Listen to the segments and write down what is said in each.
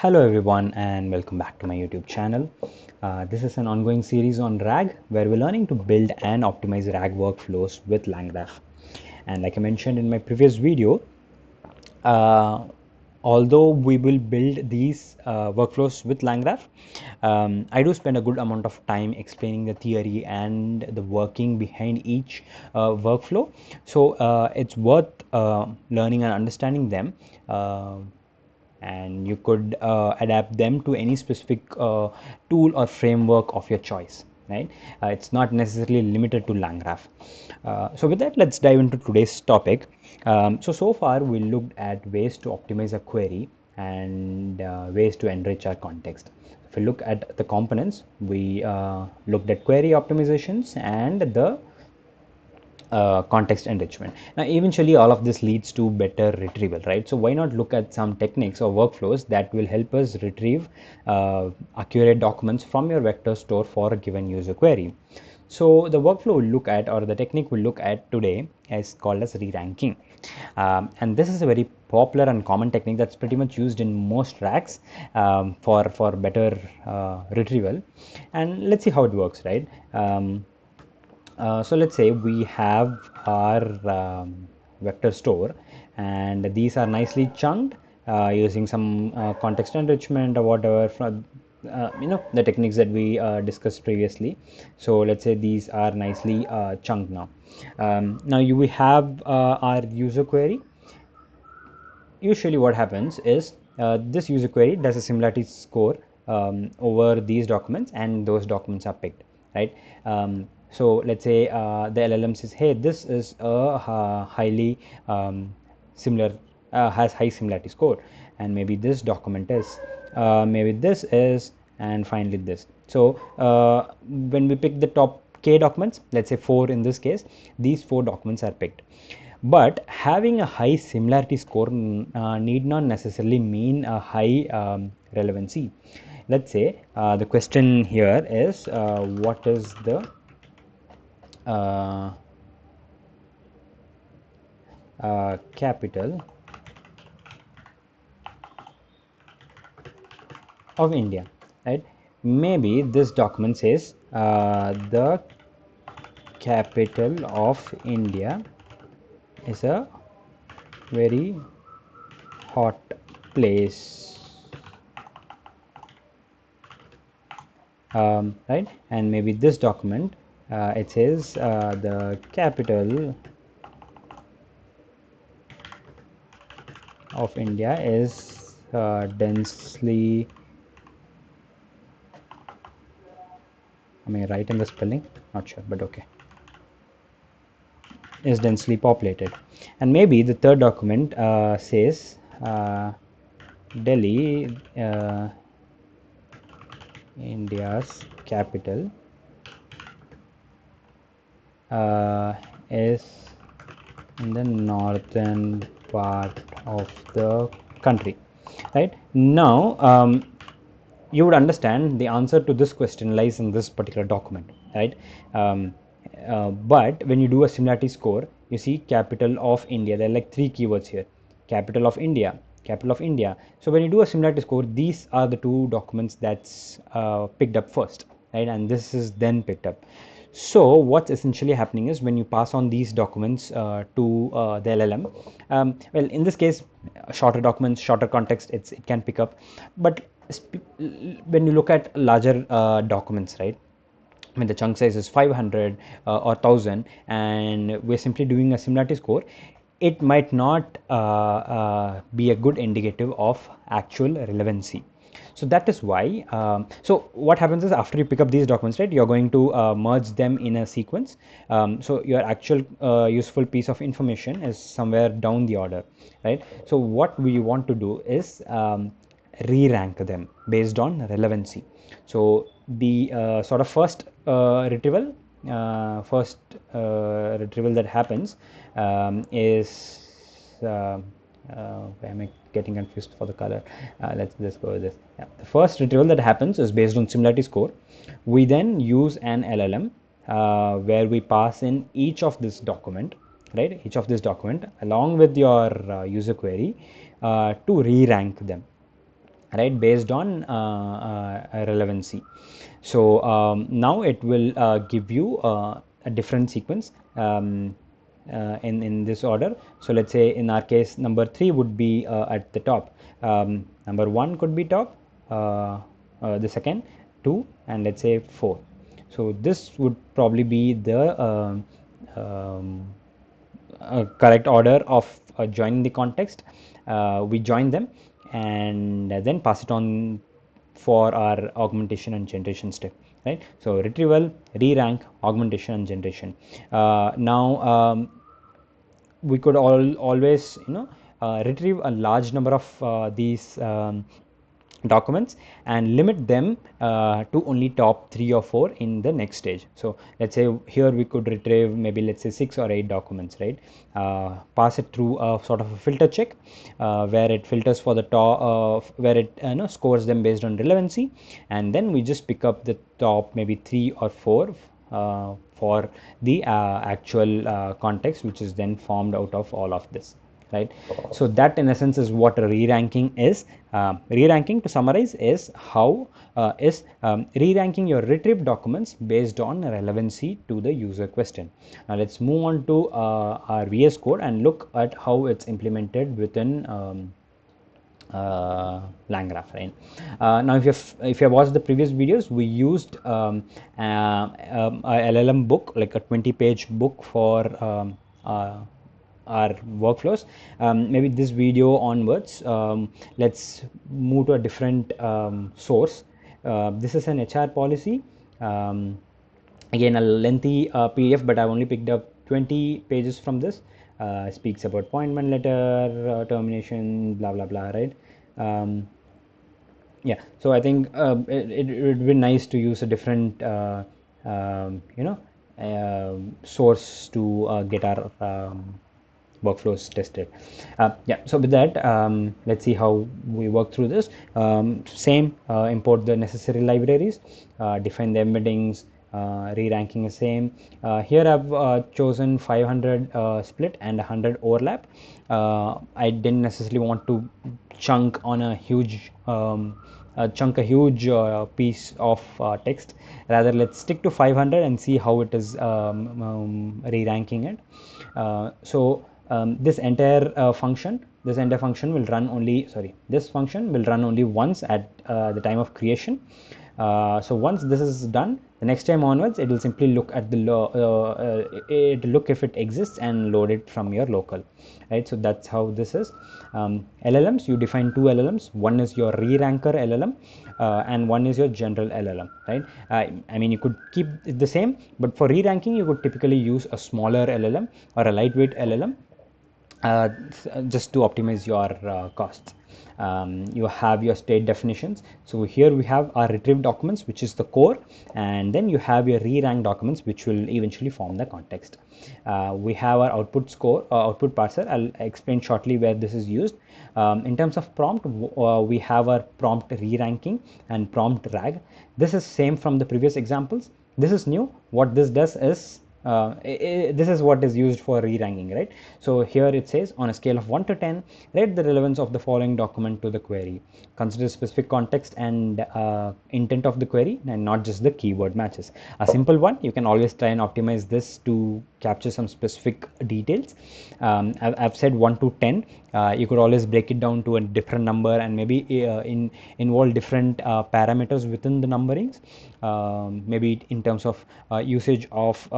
Hello everyone and welcome back to my YouTube channel. This is an ongoing series on RAG where we're learning to build and optimize RAG workflows with LangGraph. And like I mentioned in my previous video, uh, although we will build these workflows with LangGraph, I do spend a good amount of time explaining the theory and the working behind each workflow. So it's worth learning and understanding them. And you could adapt them to any specific tool or framework of your choice, right? It's not necessarily limited to LangGraph. So with that, let's dive into today's topic. So far we looked at ways to optimize a query and ways to enrich our context. If we look at the components, we looked at query optimizations and the context enrichment. Now, eventually, all of this leads to better retrieval, right? So, why not look at some techniques or workflows that will help us retrieve accurate documents from your vector store for a given user query? So, the workflow we'll look at, or the technique we'll look at today, is called as reranking. And this is a very popular and common technique that's pretty much used in most racks for better retrieval. And let's see how it works, right? So let's say we have our vector store, and these are nicely chunked using some context enrichment or whatever from the techniques that we discussed previously. So let's say these are nicely chunked now. Now we have our user query. Usually what happens is this user query does a similarity score over these documents, and those documents are picked, right? So let's say the LLM says, hey, this is a highly similar, has high similarity score, and maybe this document is, maybe this is, and finally this. So when we pick the top k documents, let's say 4 in this case, these 4 documents are picked. But having a high similarity score need not necessarily mean a high relevancy. Let's say the question here is what is the capital of India, right? Maybe this document says the capital of India is a very hot place, right? And maybe this document it says the capital of India is densely, am I right in the spelling? Not sure, but okay, is densely populated. And maybe the third document says Delhi, India's capital, is in the northern part of the country, right? Now you would understand the answer to this question lies in this particular document, right? But when you do a similarity score, you see capital of India, there are like 3 keywords here: capital of India, capital of India. So when you do a similarity score, these are the 2 documents that's picked up first, right? And this is then picked up. So what's essentially happening is when you pass on these documents to the LLM, well, in this case, shorter documents, shorter context, it can pick up. But when you look at larger documents, right, when the chunk size is 500 or 1000, and we're simply doing a similarity score, it might not be a good indicative of actual relevancy. So that is why, so what happens is after you pick up these documents, right, you're going to merge them in a sequence. So your actual useful piece of information is somewhere down the order, right? So what we want to do is re-rank them based on relevancy. So the sort of first retrieval that happens is why am I getting confused for the color? Let's go with this. Yeah. The first retrieval that happens is based on similarity score. We then use an LLM where we pass in each of this document, right? Each of this document along with your user query to re-rank them. right, based on relevancy. So now it will give you a different sequence in this order. So let's say in our case number 3 would be at the top, number 1 could be top, the second 2, and let's say 4. So this would probably be the correct order of joining the context. We join them and then pass it on for our augmentation and generation step, right? So retrieval, re-rank, augmentation and generation. Now we could always retrieve a large number of these documents and limit them to only top 3 or 4 in the next stage. So let's say here we could retrieve maybe, let's say, 6 or 8 documents, right? Pass it through a sort of a filter check where it filters for the top, where it scores them based on relevancy, and then we just pick up the top maybe 3 or 4 for the actual context, which is then formed out of all of this, right? So that in essence is what re-ranking is. Re-ranking, to summarize, is how re-ranking your retrieved documents based on relevancy to the user question. Now let's move on to our VS Code and look at how it's implemented within LangGraph, right? Now, if you have watched the previous videos, we used a LLM book, like a 20-page book for our workflows. Maybe this video onwards, let's move to a different source. This is an HR policy. Again, a lengthy PDF, but I've only picked up 20 pages from this. Speaks about appointment letter, termination, blah blah blah, right? Yeah, so I think it would be nice to use a different source to get our workflows tested. Yeah, so with that, let's see how we work through this. Same, import the necessary libraries, define the embeddings, re-ranking is same. Here I've chosen 500 split and 100 overlap. I didn't necessarily want to chunk on a huge a huge piece of text. Rather, let's stick to 500 and see how it is re-ranking it. This entire function will run only, sorry, this function will run only once at the time of creation. So once this is done, the next time onwards, it will simply look at the it look if it exists and load it from your local, right? So that's how this is. LLMs, you define two LLMs. One is your re-ranker LLM and one is your general LLM, right? I mean, you could keep it the same, but for re-ranking, you could typically use a smaller LLM or a lightweight LLM just to optimize your costs. You have your state definitions. So here we have our retrieved documents, which is the core, and then you have your re-rank documents, which will eventually form the context. We have our output parser. I'll explain shortly where this is used. In terms of prompt, we have our prompt re-ranking and prompt rag. This is same from the previous examples. This is new. What this does is this is what is used for re-ranking, right? So here it says, on a scale of 1 to 10, rate the relevance of the following document to the query. Consider specific context and intent of the query and not just the keyword matches. A simple one, you can always try and optimize this to capture some specific details. I've said 1 to 10. You could always break it down to a different number and maybe involve different parameters within the numberings. Maybe in terms of usage of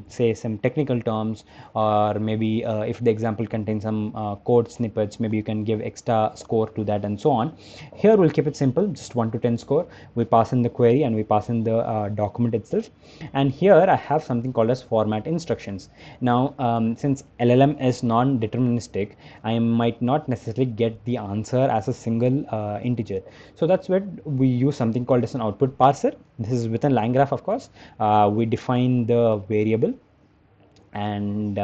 say some technical terms, or maybe if the example contains some code snippets, maybe you can give extra score to that and so on. Here we'll keep it simple, just 1 to 10 score. We pass in the query and we pass in the document itself, and here I have something called as format instructions. Now since LLM is non-deterministic, I might not necessarily get the answer as a single integer. So that's where we use something called as an output parser. This is within LangGraph, of course. We define the variable, and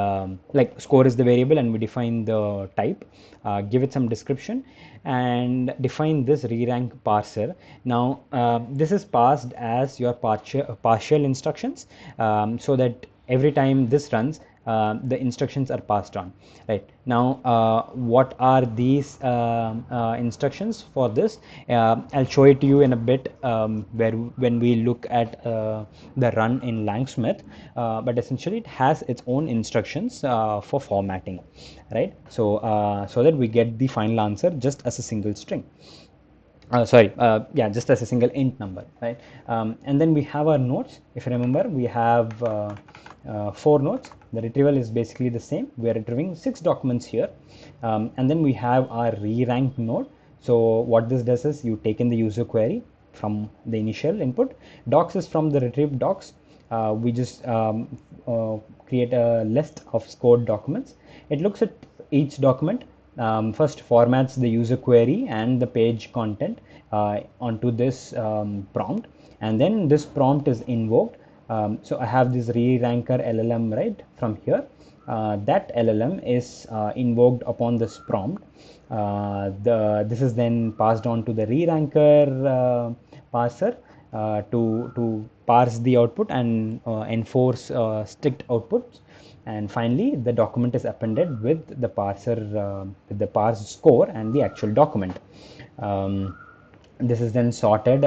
like score is the variable, and we define the type, give it some description, and define this re-rank parser. Now this is passed as your partial instructions, so that every time this runs, the instructions are passed on. Right now, what are these instructions for this? I'll show it to you in a bit, where when we look at the run in LangSmith, but essentially it has its own instructions for formatting, right? So that we get the final answer just as a single string. Just as a single int number, right? And then we have our nodes. If you remember, we have 4 nodes. The retrieval is basically the same. We are retrieving 6 documents here, and then we have our re-rank node. So what this does is you take in the user query from the initial input. Docs is from the retrieved docs. We just create a list of scored documents. It looks at each document, first formats the user query and the page content onto this prompt, and then this prompt is invoked. So I have this reranker LLM right from here. That LLM is invoked upon this prompt. This is then passed on to the reranker parser to parse the output and enforce strict outputs. And finally, the document is appended with the parser, with the parsed score and the actual document. This is then sorted,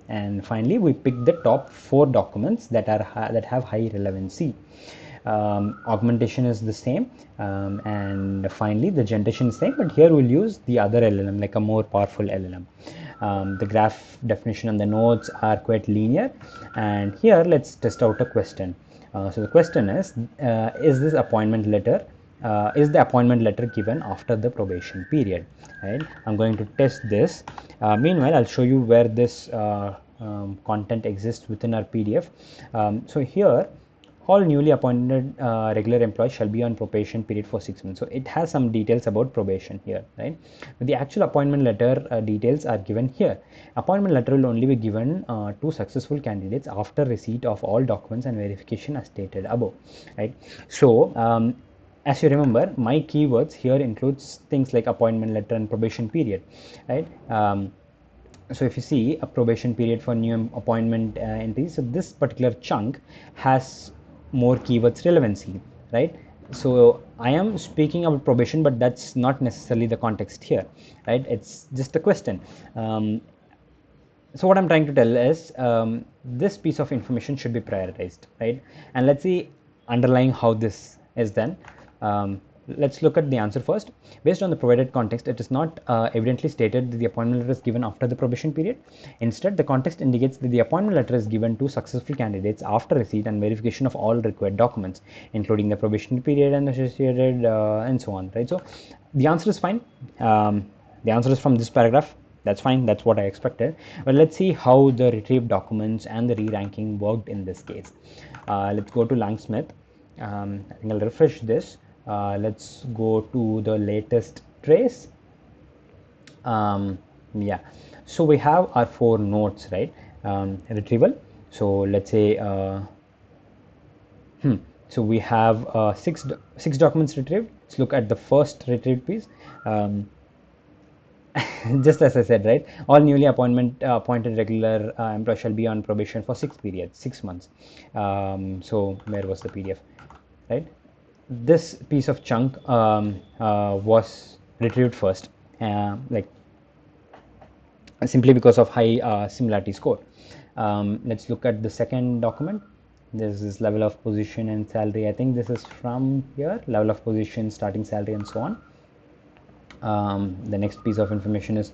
and finally we pick the top 4 documents that have high relevancy. Augmentation is the same, and finally the generation is same, but here we'll use the other LLM, like a more powerful LLM. The graph definition and the nodes are quite linear, and here let's test out a question. So the question is this appointment letter is the appointment letter given after the probation period, right? I'm going to test this. Meanwhile, I'll show you where this content exists within our PDF. So here, all newly appointed regular employees shall be on probation period for 6 months. So it has some details about probation here, right? But the actual appointment letter details are given here. Appointment letter will only be given to successful candidates after receipt of all documents and verification as stated above, right? So as you remember, my keywords here includes things like appointment letter and probation period, right? So if you see a probation period for new appointment entries, so this particular chunk has more keywords relevancy, right? So I am speaking about probation, but that's not necessarily the context here, right? It's just a question. So what I'm trying to tell is this piece of information should be prioritized, right? And let's see underlying how this is done. Let's look at the answer first. Based on the provided context, it is not evidently stated that the appointment letter is given after the probation period. Instead, the context indicates that the appointment letter is given to successful candidates after receipt and verification of all required documents, including the probation period and associated and so on, right? So the answer is fine. The answer is from this paragraph. That's fine. That's what I expected. But let's see how the retrieved documents and the re-ranking worked in this case. Let's go to LangSmith. I think I'll refresh this. Let's go to the latest trace. Yeah, so we have our 4 nodes, right? Retrieval. So let's say so we have six documents retrieved. Let's look at the first retrieved piece. Just as I said, right? All newly appointed regular employees shall be on probation for 6 months. So where was the PDF, right? This piece of chunk was retrieved first, like simply because of high similarity score. Let's look at the second document. This is level of position and salary. I think this is from here, level of position, starting salary, and so on. The next piece of information is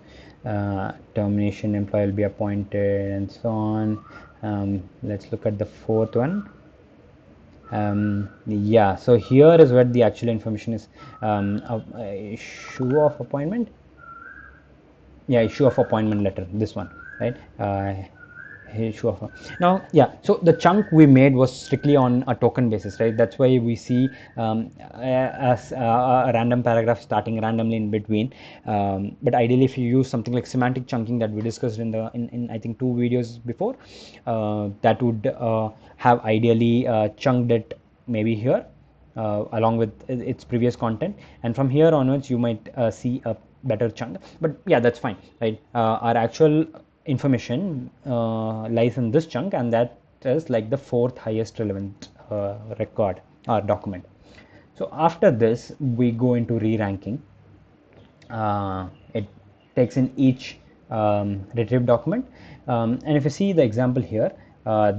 termination, employee will be appointed, and so on. Let's look at the fourth one. Yeah, so here is where the actual information is. Issue of appointment. Yeah, issue of appointment letter, this one, right? Issue of now, yeah, so the chunk we made was strictly on a token basis, right? That's why we see as a random paragraph starting randomly in between. But ideally, if you use something like semantic chunking that we discussed in I think 2 videos before, that would have ideally chunked it maybe here along with its previous content, and from here onwards you might see a better chunk. But yeah, that's fine, right? Our actual information lies in this chunk, and that is like the 4th highest relevant record, our document. So after this, we go into re-ranking. It takes in each retrieved document, and if you see the example here,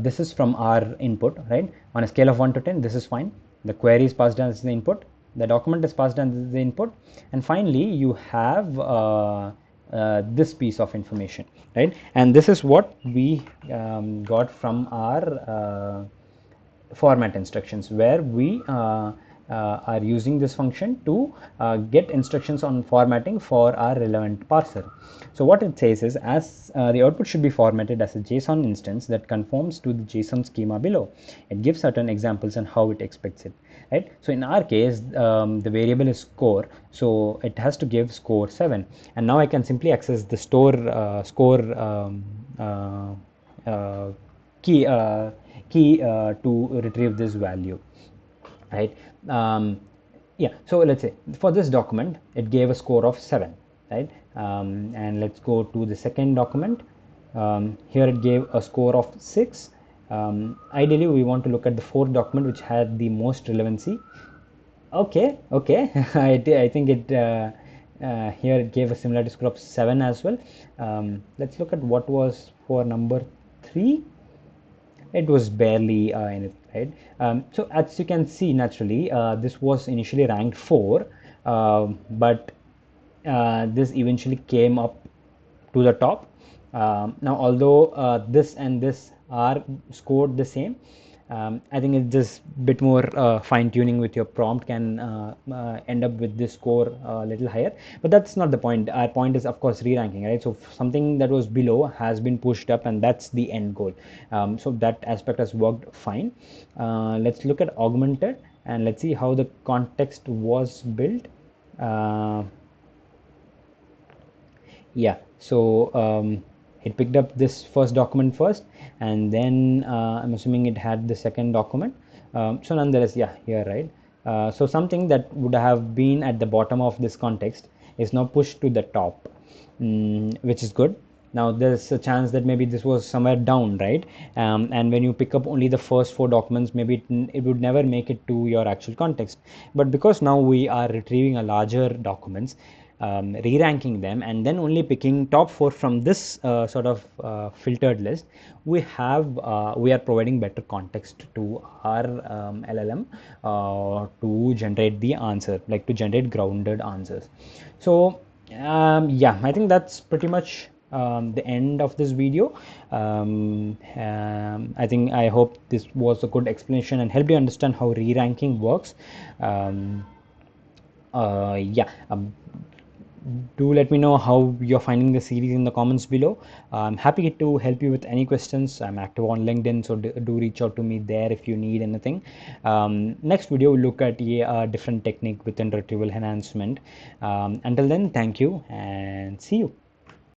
this is from our input, right? On a scale of 1 to 10, this is fine. The query is passed down as the input, the document is passed down as the input, and finally you have this piece of information, right? And this is what we got from our format instructions, where we are using this function to get instructions on formatting for our relevant parser. So what it says is, as the output should be formatted as a JSON instance that conforms to the JSON schema below. It gives certain examples on how it expects it, right? So in our case, the variable is score, so it has to give score 7, and now I can simply access the score uh, key to retrieve this value, right? Yeah, so let's say for this document it gave a score of 7, right? And let's go to the second document. Here it gave a score of 6. Ideally we want to look at the fourth document, which had the most relevancy. Okay. I think it here it gave a similar score of 7 as well. Let's look at what was for number 3. It was barely in it, right? So as you can see, naturally, this was initially ranked 4, but this eventually came up to the top. Now, although this and this are scored the same, I think it's just a bit more fine tuning with your prompt can end up with this score a little higher. But that's not the point. Our point is, of course, re-ranking, right? So something that was below has been pushed up, and that's the end goal. So that aspect has worked fine. Let's look at augmented, and let's see how the context was built. Uh, yeah, so it picked up this first document first, and then I'm assuming it had the second document. So nonetheless, yeah, here, right? So something that would have been at the bottom of this context is now pushed to the top, which is good. Now there's a chance that maybe this was somewhere down, right? And when you pick up only the first 4 documents, maybe it would never make it to your actual context. But because now we are retrieving a larger documents, re-ranking them, and then only picking top 4 from this sort of filtered list, we are providing better context to our LLM to generate the answer, like to generate grounded answers. So yeah, I think that's pretty much the end of this video. I hope this was a good explanation and helped you understand how re-ranking works. Yeah, do let me know how you're finding the series in the comments below. I'm happy to help you with any questions. I'm active on LinkedIn, so do reach out to me there if you need anything. Next video we'll look at a different technique within retrieval enhancement. Until then, thank you and see you.